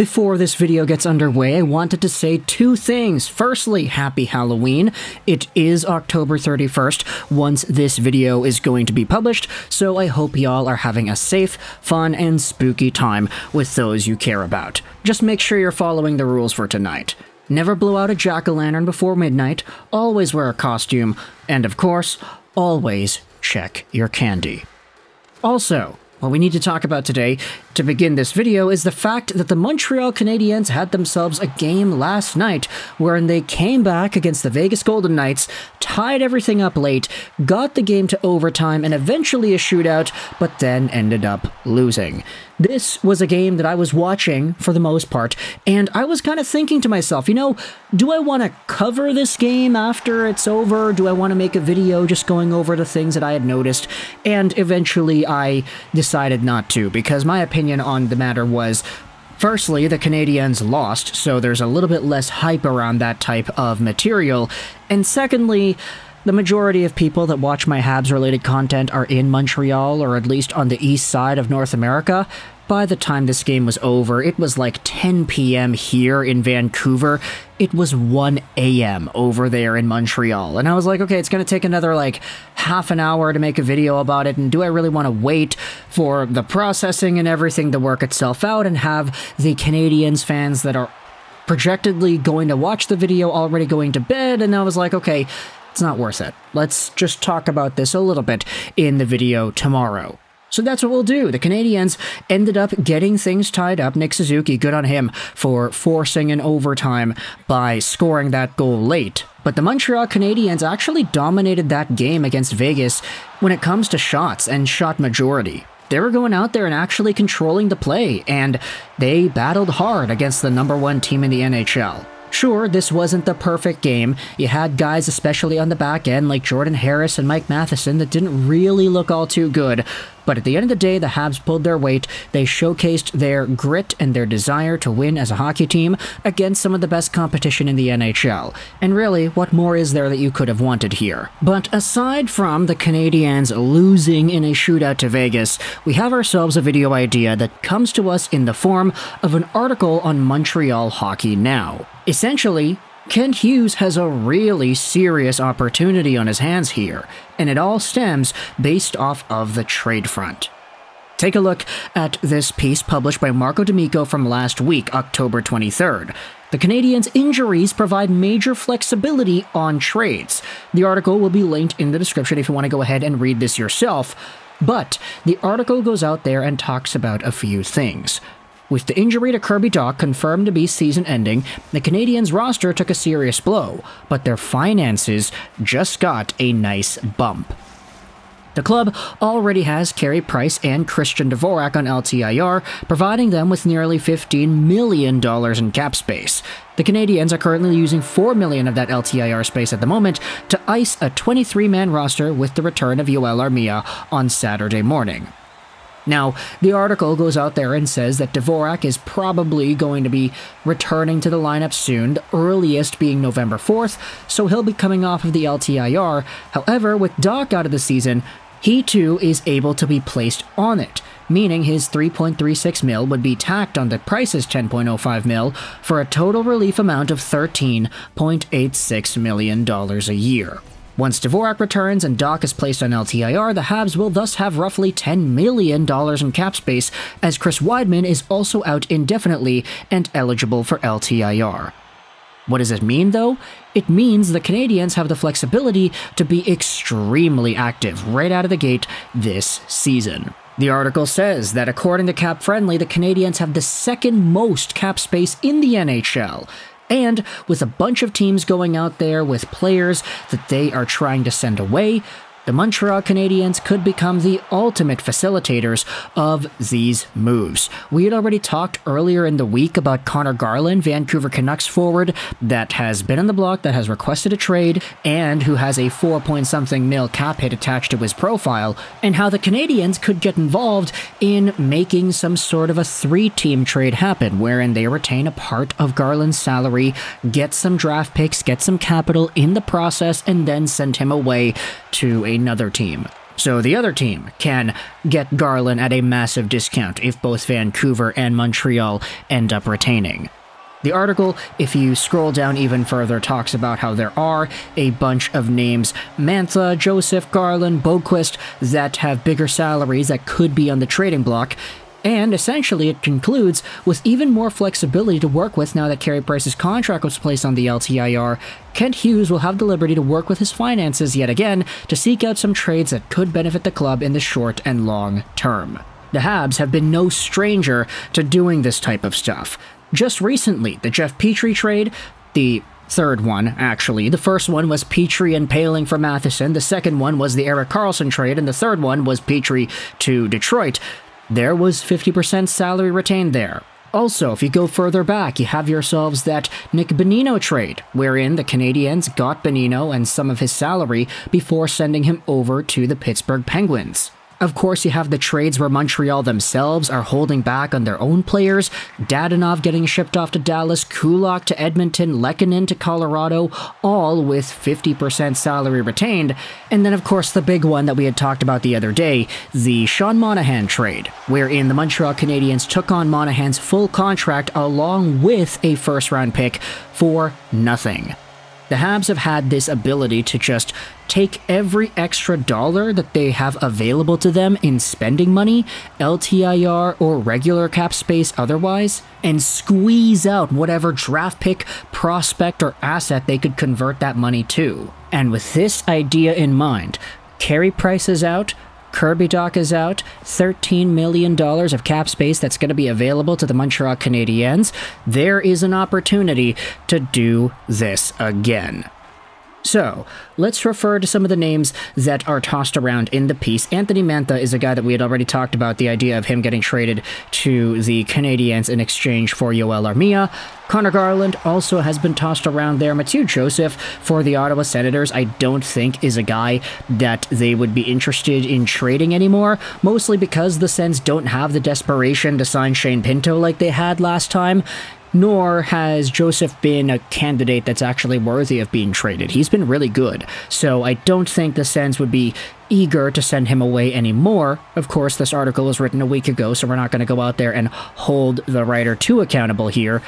Before this video gets underway, I wanted to say two things. Firstly, happy Halloween. It is October 31st once this video is going to be published, so I hope y'all are having a safe, fun, and spooky time with those you care about. Just make sure you're following the rules for tonight. Never blow out a jack-o'-lantern before midnight, always wear a costume, and of course, always check your candy. Also, what we need to talk about today, to begin this video, is the fact that the Montreal Canadiens had themselves a game last night wherein they came back against the Vegas Golden Knights, tied everything up late, got the game to overtime and eventually a shootout, but then ended up losing. This was a game that I was watching for the most part, and I was kind of thinking to myself, do I want to cover this game after it's over? Do I want to make a video just going over the things that I had noticed? And eventually I decided not to, because my opinion on the matter was, firstly, the Canadiens lost, so there's a little bit less hype around that type of material, and secondly, the majority of people that watch my Habs-related content are in Montreal, or at least on the east side of North America. By the time this game was over, it was like 10 p.m. here in Vancouver. It was 1 a.m. over there in Montreal. And I was like, okay, it's going to take another half an hour to make a video about it, and do I really want to wait for the processing and everything to work itself out and have the Canadiens fans that are projectedly going to watch the video already going to bed? And I was like, okay, it's not worth it. Let's just talk about this a little bit in the video tomorrow. So that's what we'll do. The Canadiens ended up getting things tied up. Nick Suzuki, good on him for forcing an overtime by scoring that goal late. But the Montreal Canadiens actually dominated that game against Vegas when it comes to shots and shot majority. They were going out there and actually controlling the play, and they battled hard against the number one team in the NHL. Sure, this wasn't the perfect game. You had guys, especially on the back end, like Jordan Harris and Mike Matheson, that didn't really look all too good. But at the end of the day, the Habs pulled their weight. They showcased their grit and their desire to win as a hockey team against some of the best competition in the NHL. And really, what more is there that you could have wanted here? But aside from the Canadiens losing in a shootout to Vegas, we have ourselves a video idea that comes to us in the form of an article on Montreal Hockey Now. Essentially, Kent Hughes has a really serious opportunity on his hands here, and it all stems based off of the trade front. Take a look at this piece published by Marco D'Amico from last week, October 23rd. The Canadiens' injuries provide major flexibility on trades. The article will be linked in the description if you want to go ahead and read this yourself, but the article goes out there and talks about a few things. With the injury to Kirby Dach confirmed to be season-ending, the Canadiens' roster took a serious blow, but their finances just got a nice bump. The club already has Carey Price and Christian Dvorak on LTIR, providing them with nearly $15 million in cap space. The Canadiens are currently using $4 million of that LTIR space at the moment to ice a 23-man roster with the return of Yoel Armia on Saturday morning. Now, the article goes out there and says that Dvorak is probably going to be returning to the lineup soon, the earliest being November 4th, so he'll be coming off of the LTIR. However, with Dach out of the season, he too is able to be placed on it, meaning his $3.36 million would be tacked on the Price's $10.05 million for a total relief amount of $13.86 million a year. Once Dvorak returns and Dach is placed on LTIR, the Habs will thus have roughly $10 million in cap space, as Chris Weidman is also out indefinitely and eligible for LTIR. What does it mean, though? It means the Canadiens have the flexibility to be extremely active right out of the gate this season. The article says that according to Cap Friendly, the Canadiens have the second most cap space in the NHL. And with a bunch of teams going out there with players that they are trying to send away, the Montreal Canadiens could become the ultimate facilitators of these moves. We had already talked earlier in the week about Connor Garland, Vancouver Canucks forward, that has been on the block, that has requested a trade, and who has a 4-point-something mil cap hit attached to his profile, and how the Canadiens could get involved in making some sort of a 3-team trade happen, wherein they retain a part of Garland's salary, get some draft picks, get some capital in the process, and then send him away to another team. So the other team can get Garland at a massive discount if both Vancouver and Montreal end up retaining. The article, if you scroll down even further, talks about how there are a bunch of names, Mantha, Joseph, Garland, Boquist, that have bigger salaries that could be on the trading block, and essentially it concludes with even more flexibility to work with now that Carey Price's contract was placed on the LTIR. Kent Hughes will have the liberty to work with his finances yet again to seek out some trades that could benefit the club in the short and long term. The Habs have been no stranger to doing this type of stuff. Just recently, the Jeff Petrie trade, the third one, actually. The first one was Petrie and Paling for Matheson, the second one was the Erik Carlsson trade, and the third one was Petrie to Detroit. There was 50% salary retained there. Also, if you go further back, you have yourselves that Nick Bonino trade, wherein the Canadiens got Bonino and some of his salary before sending him over to the Pittsburgh Penguins. Of course, you have the trades where Montreal themselves are holding back on their own players, Dadonov getting shipped off to Dallas, Kulak to Edmonton, Lehkonen to Colorado, all with 50% salary retained. And then, of course, the big one that we had talked about the other day, the Sean Monahan trade, wherein the Montreal Canadiens took on Monahan's full contract along with a first-round pick for nothing. The Habs have had this ability to just take every extra dollar that they have available to them in spending money, LTIR or regular cap space otherwise, and squeeze out whatever draft pick, prospect, or asset they could convert that money to. And with this idea in mind, Carey Price is out, Kirby Dach is out, $13 million of cap space that's going to be available to the Montreal Canadiens. There is an opportunity to do this again. So, let's refer to some of the names that are tossed around in the piece. Anthony Mantha is a guy that we had already talked about, the idea of him getting traded to the Canadiens in exchange for Yoel Armia. Connor Garland also has been tossed around there. Mathieu Joseph for the Ottawa Senators, I don't think is a guy that they would be interested in trading anymore, mostly because the Sens don't have the desperation to sign Shane Pinto like they had last time. Nor has Joseph been a candidate that's actually worthy of being traded. He's been really good, so I don't think the Sens would be eager to send him away anymore. Of course, this article was written a week ago, so we're not going to go out there and hold the writer too accountable here.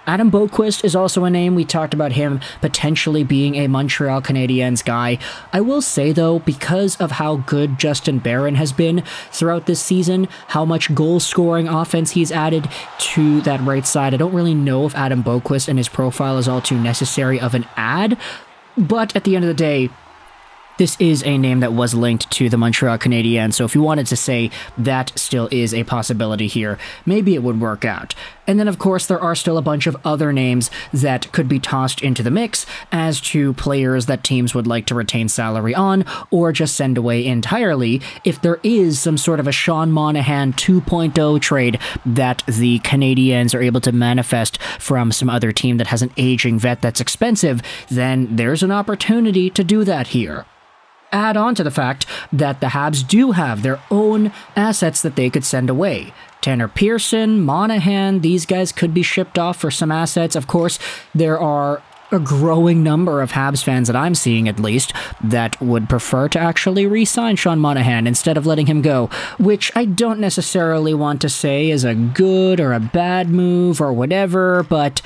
Adam Boquist is also a name. We talked about him potentially being a Montreal Canadiens guy. I will say, though, because of how good Justin Barron has been throughout this season, how much goal-scoring offense he's added to that right side, I don't really know if Adam Boquist and his profile is all too necessary of an add. But at the end of the day, this is a name that was linked to the Montreal Canadiens, so if you wanted to say that still is a possibility here, maybe it would work out. And then, of course, there are still a bunch of other names that could be tossed into the mix as to players that teams would like to retain salary on or just send away entirely if there is some sort of a Sean Monahan 2.0 trade that the Canadiens are able to manifest from some other team that has an aging vet that's expensive, then there's an opportunity to do that here. Add on to the fact that the Habs do have their own assets that they could send away. Tanner Pearson, Monahan, these guys could be shipped off for some assets. Of course, there are a growing number of Habs fans that I'm seeing, at least, that would prefer to actually re-sign Sean Monahan instead of letting him go, which I don't necessarily want to say is a good or a bad move or whatever, but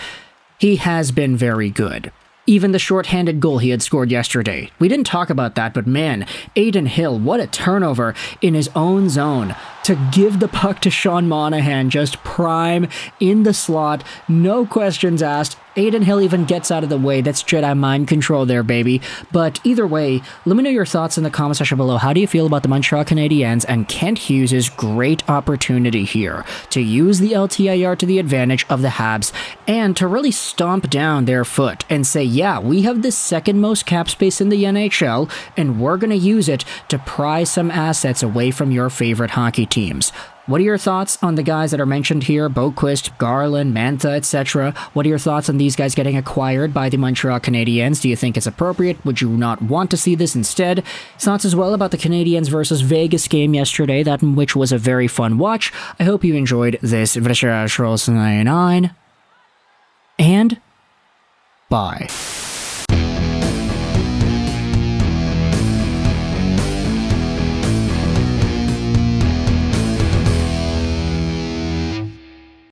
he has been very good. Even the shorthanded goal he had scored yesterday. We didn't talk about that, but man, Adin Hill, what a turnover in his own zone. To give the puck to Sean Monahan, just prime in the slot, no questions asked. Adin Hill even gets out of the way. That's Jedi mind control there, baby. But either way, let me know your thoughts in the comment section below. How do you feel about the Montreal Canadiens and Kent Hughes' great opportunity here to use the LTIR to the advantage of the Habs and to really stomp down their foot and say, yeah, we have the second most cap space in the NHL and we're going to use it to pry some assets away from your favorite hockey teams. What are your thoughts on the guys that are mentioned here? Boquist, Garland, Mantha, etc. What are your thoughts on these guys getting acquired by the Montreal Canadiens? Do you think it's appropriate? Would you not want to see this instead? Thoughts as well about the Canadiens versus Vegas game yesterday, that which was a very fun watch. I hope you enjoyed this video, and bye.